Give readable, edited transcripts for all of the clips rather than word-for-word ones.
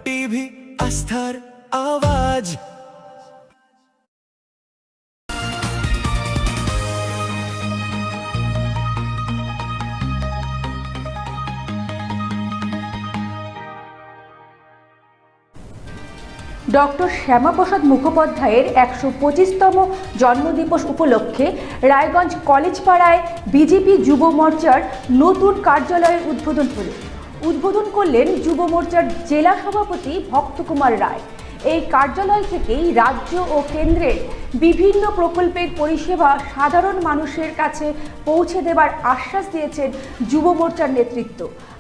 TV আস্থার আওয়াজ। Doctor Shyamaprasad মুখোপাধ্যায়ের ১২৫তম জন্মদিবস উপলক্ষে রায়গঞ্জ কলেজ পাড়ায় বিজেপি যুব মোর্চার নতুন কার্যালয়ের উদ্বোধন হল। উদ্বোধন করলেন যুব মোর্চার জেলা সভাপতি ভক্তকুমার রায়। এই কার্যালয় থেকেই রাজ্য ও কেন্দ্রের বিভিন্ন প্রকল্পের পরিষেবা সাধারণ মানুষের কাছে পৌঁছে দেবার আশ্বাস দিয়েছেন যুব মোর্চার নেতৃত্ব।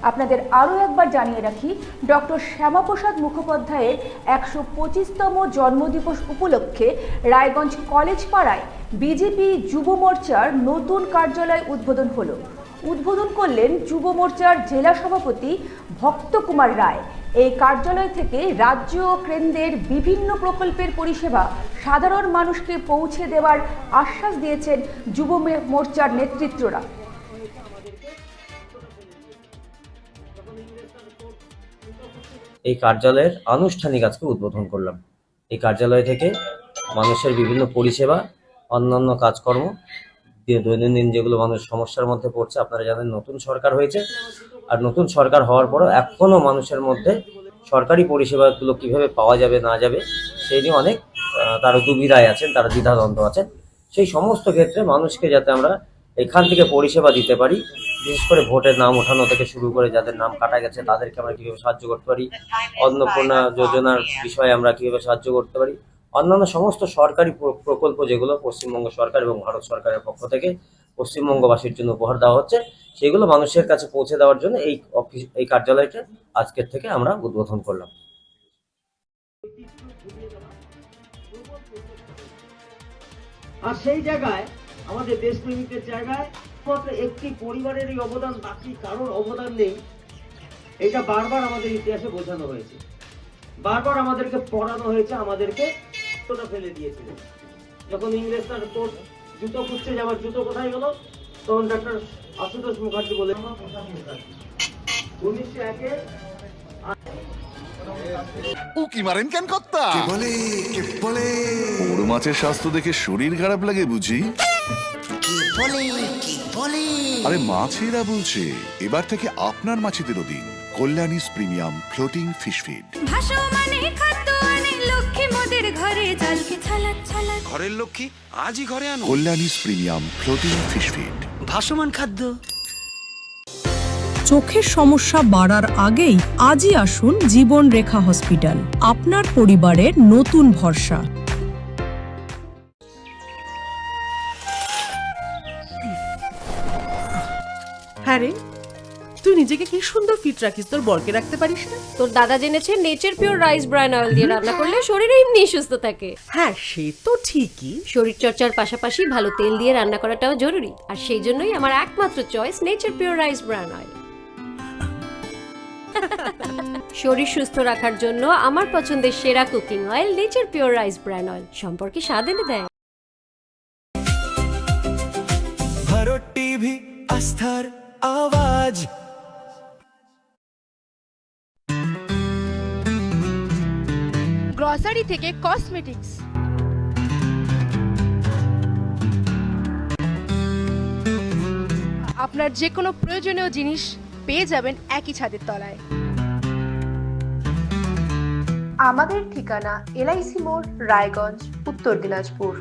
আপনাদের আরও একবার জানিয়ে রাখি, ডক্টর শ্যামাপ্রসাদ মুখোপাধ্যায়ের ১২৫তম জন্মদিবস উপলক্ষে রায়গঞ্জ কলেজ পাড়ায় বিজেপি যুব মোর্চার নতুন কার্যালয় উদ্বোধন হলো। উদ্বোধন করলেন যুব মোর্চার জেলা সভাপতি ভক্তকুমার রায়। এই কার্যালয় থেকে রাজ্য ও কেন্দ্রের বিভিন্ন প্রকল্পের পরিষেবা সাধারণ মানুষকে পৌঁছে দেওয়ার আশ্বাস দিয়েছেন যুব মোর্চার নেতৃত্বরা। এই কার্যালয়ের আনুষ্ঠানিক আজকে উদ্বোধন করলাম। এই কার্যালয় থেকে মানুষের বিভিন্ন পরিষেবা, অন্যান্য কাজকর্ম, দৈনন্দিন যেগুলো মানুষ সমস্যার মধ্যে পড়ছে, আপনারা জানেন নতুন সরকার হয়েছে, আর নতুন সরকার হওয়ার পরও এখনও মানুষের মধ্যে সরকারি পরিষেবাগুলো কিভাবে পাওয়া যাবে না যাবে সেই নিয়ে অনেক তারা দুবিধায় আছেন, তারা দ্বিধাদ্বন্দ্ব আছেন। সেই সমস্ত ক্ষেত্রে মানুষকে যাতে আমরা এখান থেকে পরিষেবা দিতে পারি, বিশেষ করে ভোটের নাম ওঠানো থেকে শুরু করে যাদের নাম কাটা গেছে তাদেরকে আমরা কীভাবে সাহায্য করতে পারি, অন্নপূর্ণা যোজনার বিষয়ে আমরা কীভাবে সাহায্য করতে পারি, অন্যান্য সমস্ত সরকারি প্রকল্প যেগুলো পশ্চিমবঙ্গ সরকার এবং ভারত সরকারের পক্ষ থেকে পশ্চিমবঙ্গবাসীর জন্য উপহার দেওয়া হচ্ছে, সেগুলো মানুষের কাছে পৌঁছে দেওয়ার জন্য এই কার্যালয়টা আজকের থেকে আমরা উদ্বোধন করলাম। আর সেই জায়গায় আমাদের দেশপ্রেমিকের জায়গায় মাত্র একটি পরিবারের এই অবদান, বাকি কারোর অবদান নেই, এটা বারবার আমাদের ইতিহাসে বোঝানো হয়েছে, বারবার আমাদেরকে পড়ানো হয়েছে, আমাদেরকে ফেলে দিয়েছিলেন। যখন ইংরেজরা তোর জুতো খুঁজছে যে আমার জুতো কোথায় গেল, তখন ডক্টর আশুতোষ মুখার্জি বলে 1901-এ উকি মারেন কেন কর্তা? কে বলে বড় মাছের স্বাস্থ্য দেখে শরীর খারাপ লাগে বুঝি? কি বলে আরে মাছেরা বলছে, এবার থেকে আপনার মাছেদেরও দিন কল্যাণীস প্রিমিয়াম ফ্লোটিং ফিশ ফিড। ঘরের লক্ষ্মী আজই ঘরে আনো কল্যাণীস প্রিমিয়াম ফ্লোটিং ফিশ ফিড। ভাসমান খাদ্য। চোখের সমস্যা বাড়ার আগেই আজই আসুন জীবন রেখা হসপিটাল, আপনার পরিবারের নতুন ভরসা। হ্যাঁ রে, তুই নিজেকে কি সুন্দর ফিট রাখিস, তোর বরকে রাখতে পারিস না? তোর দাদা জেনেছে nature pure rice bran oil দিয়ে রান্না করলে শরীর এমনি সুস্থ থাকে। হ্যাঁ সে তো ঠিকই, শরীর চর্চার পাশাপাশি ভালো তেল দিয়ে রান্না করাটাও জরুরি, আর সেই জন্যই আমার একমাত্র choice nature pure rice bran oil. শরীর সুস্থ রাখার জন্য আমার পছন্দের সেরা cooking oil nature pure rice bran oil, সম্পর্কে স্বাদ এনে দেয়। ভারত টিভি আস্থার আওয়াজ। গ্রসারি থেকে কসমেটিক্স, আপনার যে কোনো প্রয়োজনীয় জিনিস পেয়ে যাবেন একই ছাদের তলায়। আমাদের ঠিকানা LIC মোড়, রায়গঞ্জ, উত্তর দিনাজপুর।